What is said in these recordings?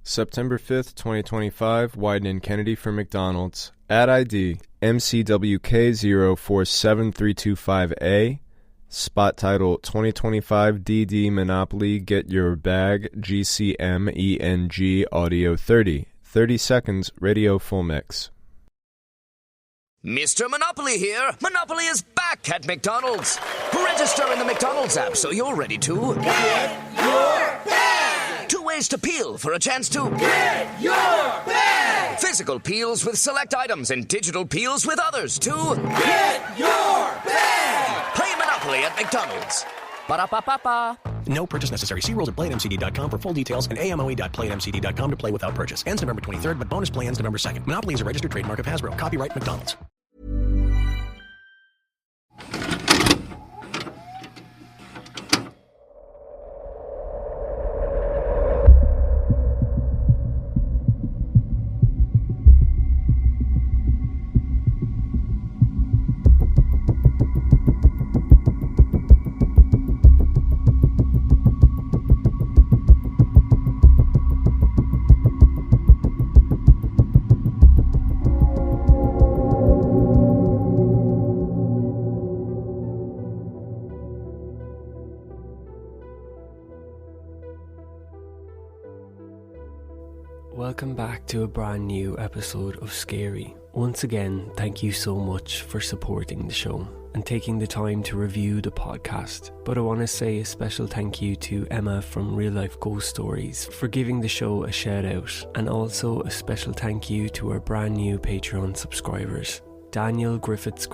September 5th, 2025, Wyden and Kennedy for McDonald's. Ad ID, MCWK047325A. Spot title, 2025 DD Monopoly Get Your Bag GCMENG Audio 30. 30 seconds, radio full mix. Mr. Monopoly here. Monopoly is back at McDonald's. Register in the McDonald's app so you're ready to get your bag. 2 ways to peel for a chance to get your bag. Physical peels with select items and digital peels with others to get your bag. Play Monopoly at McDonald's. Ba-da-ba-ba-ba. No purchase necessary. See rules at playatmcd.com for full details and amoe.playatmcd.com to play without purchase. Ends November 23rd, but bonus play ends November 2nd. Monopoly is a registered trademark of Hasbro. Copyright McDonald's. Welcome back to a brand new episode of Scary. Once again, thank you so much for supporting the show and taking the time to review the podcast. But I want to say a special thank you to Emma from Real Life Ghost Stories for giving the show a shout out, and also a special thank you to our brand new Patreon subscribers: Daniel Griffiths,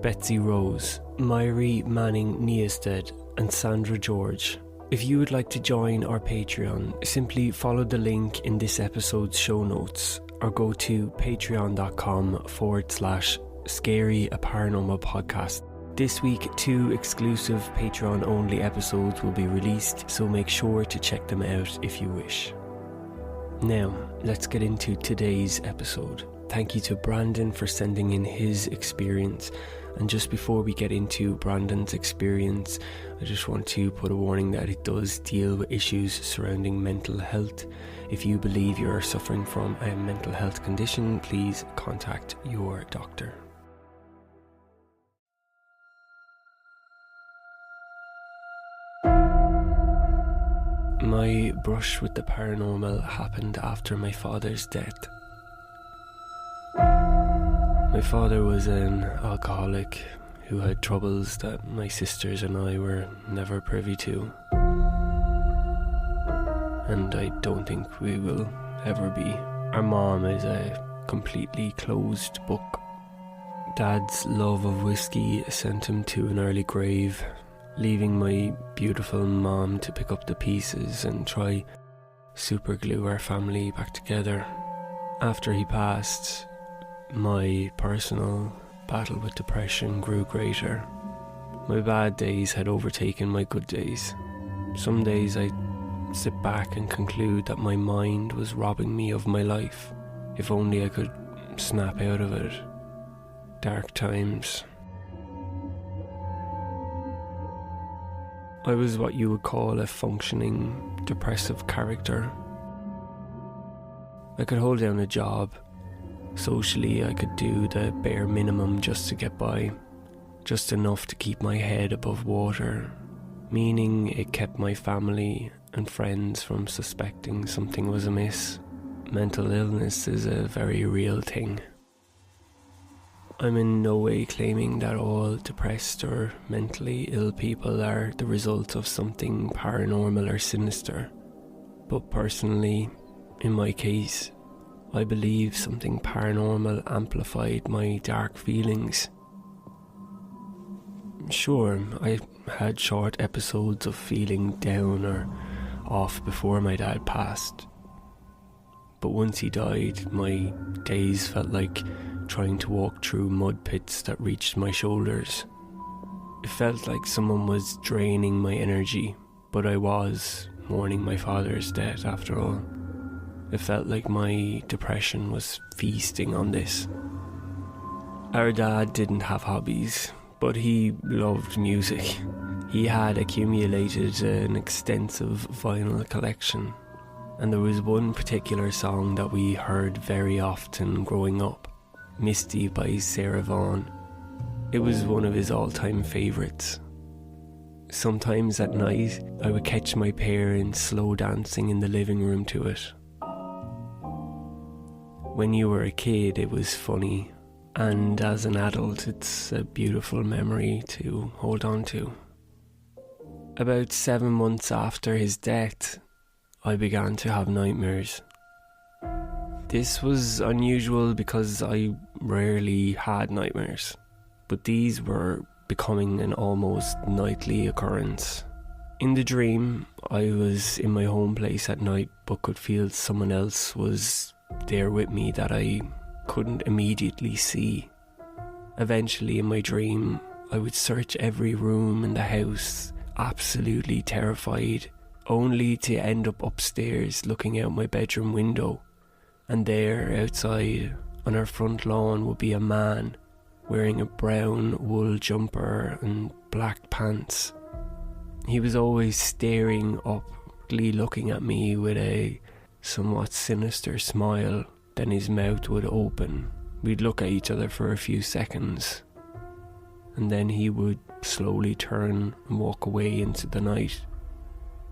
Betsy Rose, Myri Manning Niestead, and Sandra George. If you would like to join our Patreon, simply follow the link in this episode's show notes or go to patreon.com/scaryaparanormalpodcast. This week, 2 exclusive Patreon-only episodes will be released, so make sure to check them out if you wish. Now, let's get into today's episode. Thank you to Brandon for sending in his experience. And just before we get into Brandon's experience, I just want to put a warning that it does deal with issues surrounding mental health. If you believe you are suffering from a mental health condition, please contact your doctor. My brush with the paranormal happened after my father's death. My father was an alcoholic who had troubles that my sisters and I were never privy to. And I don't think we will ever be. Our mom is a completely closed book. Dad's love of whiskey sent him to an early grave, leaving my beautiful mom to pick up the pieces and try superglue our family back together. After he passed, my personal battle with depression grew greater. My bad days had overtaken my good days. Some days I sit back and conclude that my mind was robbing me of my life. If only I could snap out of it. Dark times. I was what you would call a functioning depressive character. I could hold down a job. Socially, I could do the bare minimum just to get by, just enough to keep my head above water, meaning it kept my family and friends from suspecting something was amiss. Mental illness is a very real thing. I'm in no way claiming that all depressed or mentally ill people are the result of something paranormal or sinister, but personally, in my case, I believe something paranormal amplified my dark feelings. Sure, I had short episodes of feeling down or off before my dad passed. But once he died, my days felt like trying to walk through mud pits that reached my shoulders. It felt like someone was draining my energy, but I was mourning my father's death after all. It felt like my depression was feasting on this. Our dad didn't have hobbies, but he loved music. He had accumulated an extensive vinyl collection. and there was one particular song that we heard very often growing up, Misty by Sarah Vaughan. It was one of his all-time favourites. Sometimes at night, I would catch my parents slow dancing in the living room to it. When you were a kid, it was funny, and as an adult, it's a beautiful memory to hold on to. About 7 months after his death, I began to have nightmares. This was unusual because I rarely had nightmares, but these were becoming an almost nightly occurrence. In the dream, I was in my home place at night but could feel someone else was there with me that I couldn't immediately see. Eventually in my dream, I would search every room in the house, absolutely terrified, only to end up upstairs looking out my bedroom window, and there outside on our front lawn would be a man wearing a brown wool jumper and black pants. He was always staring up, looking at me with a somewhat sinister smile. Then his mouth would open. We'd look at each other for a few seconds, and then he would slowly turn and walk away into the night.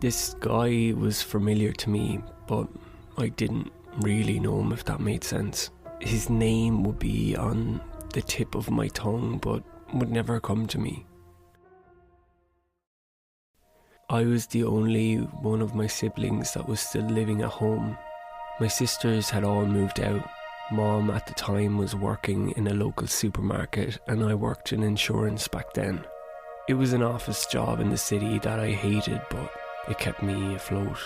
This guy was familiar to me, but I didn't really know him, if that made sense. His name would be on the tip of my tongue, but would never come to me. I was the only one of my siblings that was still living at home. My sisters had all moved out. Mom at the time was working in a local supermarket, and I worked in insurance back then. It was an office job in the city that I hated, but it kept me afloat.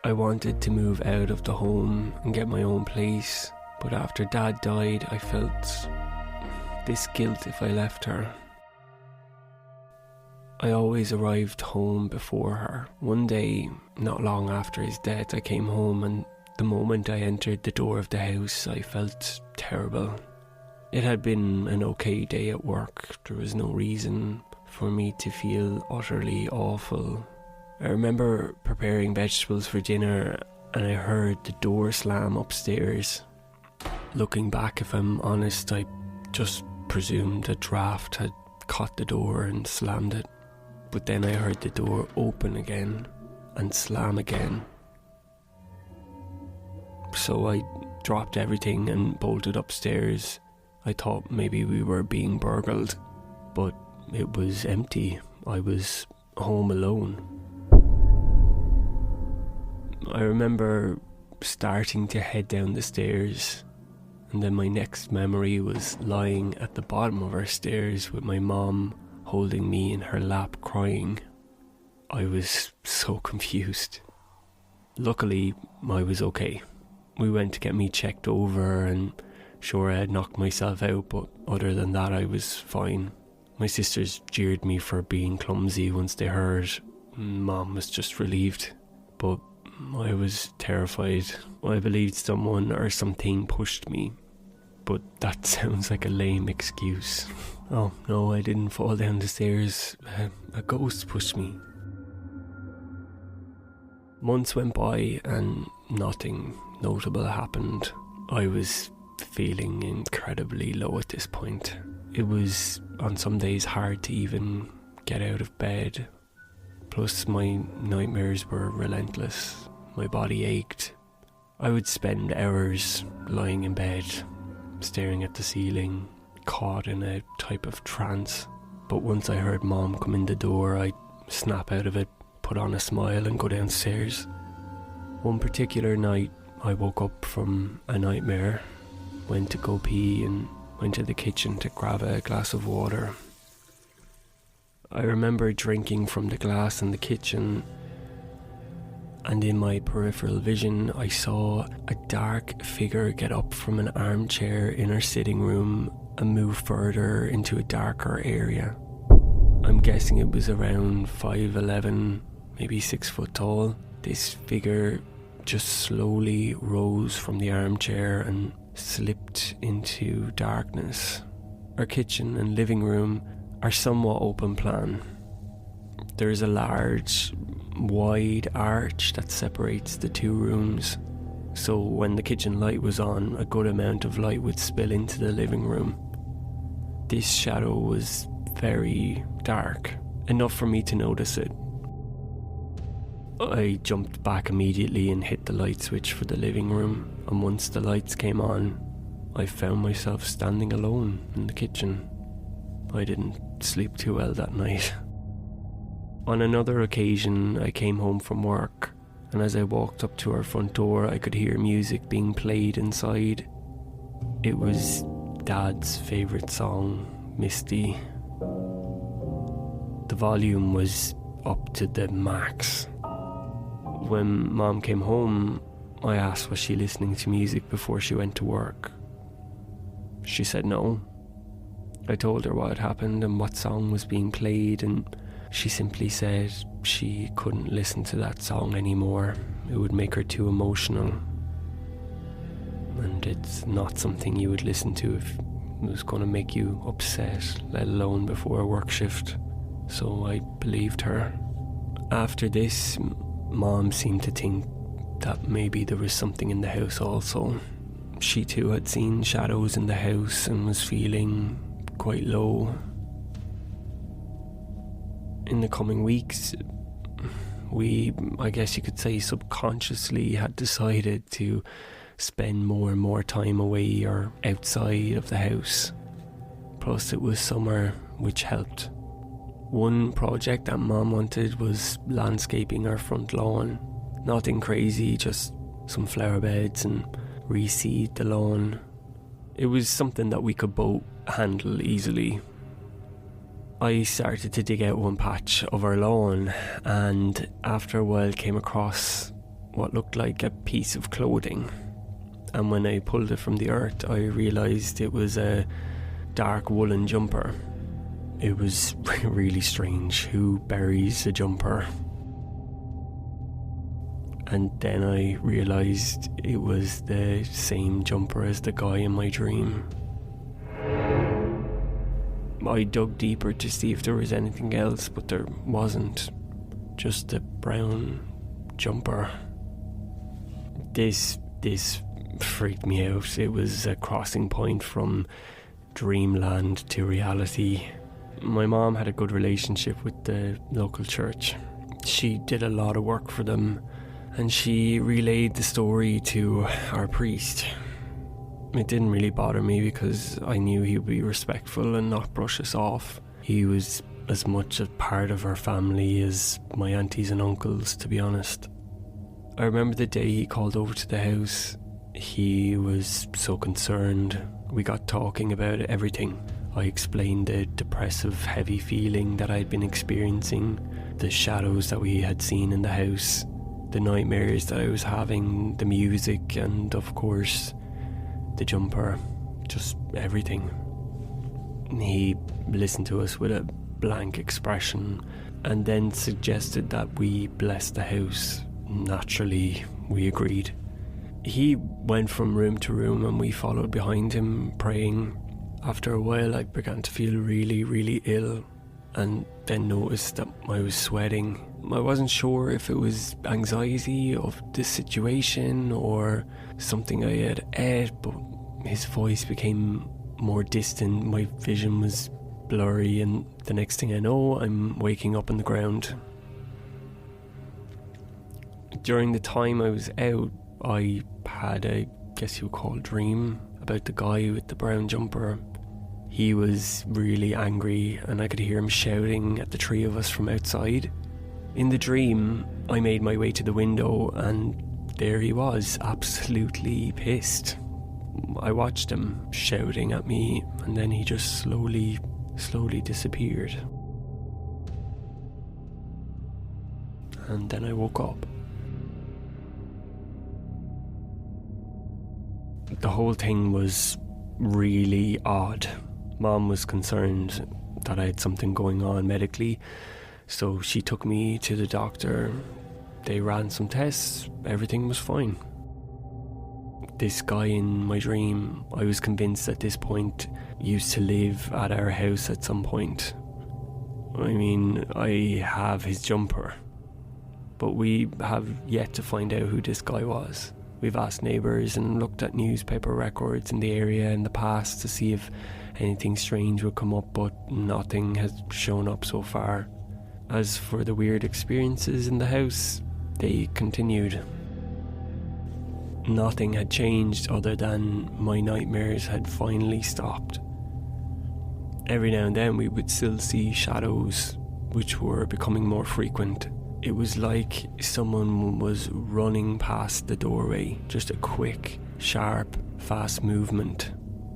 I wanted to move out of the home and get my own place, but after Dad died, I felt this guilt if I left her. I always arrived home before her. One day, not long after his death, I came home, and the moment I entered the door of the house, I felt terrible. It had been an okay day at work. There was no reason for me to feel utterly awful. I remember preparing vegetables for dinner, and I heard the door slam upstairs. Looking back, if I'm honest, I just presumed a draft had caught the door and slammed it. But then I heard the door open again and slam again. So I dropped everything and bolted upstairs. I thought maybe we were being burgled, but it was empty. I was home alone. I remember starting to head down the stairs, and then my next memory was lying at the bottom of our stairs with my mom holding me in her lap crying. I was so confused. Luckily, I was okay. We went to get me checked over, and sure, I had knocked myself out, but other than that, I was fine. My sisters jeered me for being clumsy once they heard. Mom was just relieved, but I was terrified. I believed someone or something pushed me, but that sounds like a lame excuse. Oh no, I didn't fall down the stairs. A ghost pushed me. Months went by and nothing notable happened. I was feeling incredibly low at this point. It was on some days hard to even get out of bed. Plus my nightmares were relentless. My body ached. I would spend hours lying in bed, staring at the ceiling, caught in a type of trance. But once I heard Mom come in the door, I'd snap out of it, put on a smile and go downstairs. One particular night, I woke up from a nightmare, went to go pee and went to the kitchen to grab a glass of water. I remember drinking from the glass in the kitchen, and in my peripheral vision I saw a dark figure get up from an armchair in our sitting room and move further into a darker area. I'm guessing it was around 5'11", maybe 6 foot tall. This figure just slowly rose from the armchair and slipped into darkness. Our kitchen and living room are somewhat open plan. There is a large wide arch that separates the two rooms. So when the kitchen light was on, a good amount of light would spill into the living room. This shadow was very dark, enough for me to notice it. I jumped back immediately and hit the light switch for the living room, and once the lights came on, I found myself standing alone in the kitchen. I didn't sleep too well that night. On another occasion, I came home from work, and as I walked up to our front door, I could hear music being played inside. It was Dad's favourite song, Misty. The volume was up to the max. When Mom came home, I asked was she listening to music before she went to work. She said no. I told her what had happened and what song was being played, and she simply said she couldn't listen to that song anymore. It would make her too emotional. And it's not something you would listen to if it was going to make you upset, let alone before a work shift. So I believed her. After this, Mom seemed to think that maybe there was something in the house also. She too had seen shadows in the house and was feeling quite low. In the coming weeks, we, I guess you could say subconsciously, had decided to spend more and more time away or outside of the house. Plus it was summer, which helped. One project that Mom wanted was landscaping our front lawn. Nothing crazy, just some flower beds and reseed the lawn. It was something that we could both handle easily. I started to dig out one patch of our lawn, and after a while came across what looked like a piece of clothing. And when I pulled it from the earth, I realised it was a dark woolen jumper. It was really strange. Who buries a jumper? And then I realised it was the same jumper as the guy in my dream. I dug deeper to see if there was anything else, but there wasn't. Just a brown jumper. This freaked me out. It was a crossing point from dreamland to reality. My mom had a good relationship with the local church. She did a lot of work for them, and she relayed the story to our priest. It didn't really bother me because I knew he would be respectful and not brush us off. He was as much a part of our family as my aunties and uncles, to be honest. I remember the day he called over to the house. He was so concerned. We got talking about everything. I explained the depressive, heavy feeling that I'd been experiencing, the shadows that we had seen in the house, the nightmares that I was having, the music, and of course, the jumper, just everything. He listened to us with a blank expression and then suggested that we bless the house. Naturally, we agreed. He went from room to room and we followed behind him, praying. After a while, I began to feel really, really ill, and then noticed that I was sweating. I wasn't sure if it was anxiety of this situation or something I had ate, but his voice became more distant. My vision was blurry, and the next thing I know, I'm waking up on the ground. During the time I was out, I had a, guess you would call, dream about the guy with the brown jumper. He was really angry, and I could hear him shouting at the three of us from outside. In the dream, I made my way to the window, and there he was, absolutely pissed. I watched him shouting at me, and then he just slowly disappeared. And then I woke up. The whole thing was really odd. Mom was concerned that I had something going on medically, so she took me to the doctor. They ran some tests, everything was fine. This guy in my dream, I was convinced at this point, used to live at our house at some point. I mean, I have his jumper. but we have yet to find out who this guy was. We've asked neighbours and looked at newspaper records in the area in the past to see if anything strange would come up, but nothing has shown up so far. As for the weird experiences in the house, they continued. Nothing had changed other than my nightmares had finally stopped. Every now and then we would still see shadows, which were becoming more frequent. It was like someone was running past the doorway, just a quick, sharp, fast movement,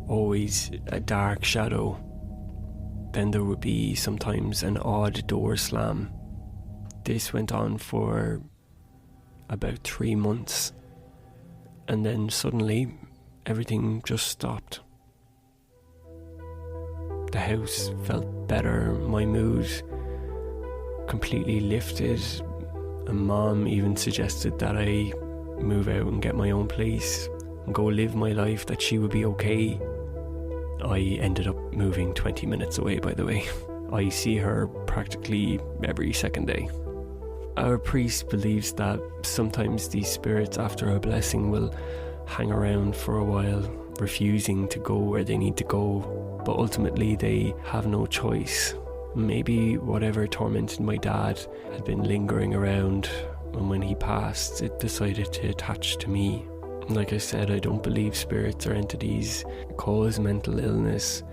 always a dark shadow. Then there would be sometimes an odd door slam. This went on for about 3 months, and then suddenly everything just stopped. The house felt better, my mood completely lifted, and Mom even suggested that I move out and get my own place and go live my life, that she would be okay. I ended up moving 20 minutes away, by the way. I see her practically every second day. Our priest believes that sometimes these spirits, after a blessing, will hang around for a while, refusing to go where they need to go, but ultimately they have no choice. Maybe whatever tormented my dad had been lingering around, and when he passed, it decided to attach to me. Like I said, I don't believe spirits or entities cause mental illness,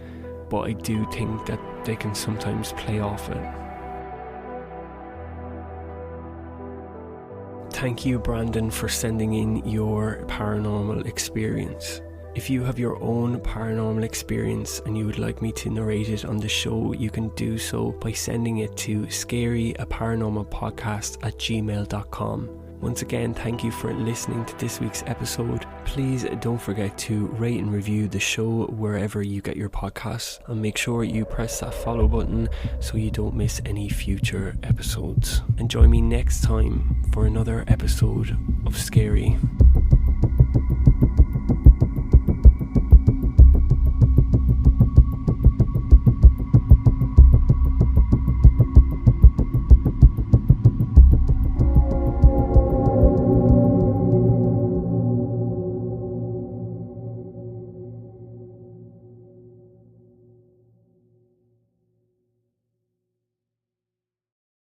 but I do think that they can sometimes play off it. Thank you, Brandon, for sending in your paranormal experience. If you have your own paranormal experience and you would like me to narrate it on the show, you can do so by sending it to scaryaparanormalpodcast@gmail.com. Once again, thank you for listening to this week's episode. Please don't forget to rate and review the show wherever you get your podcasts, and make sure you press that follow button so you don't miss any future episodes. And join me next time for another episode of Scary.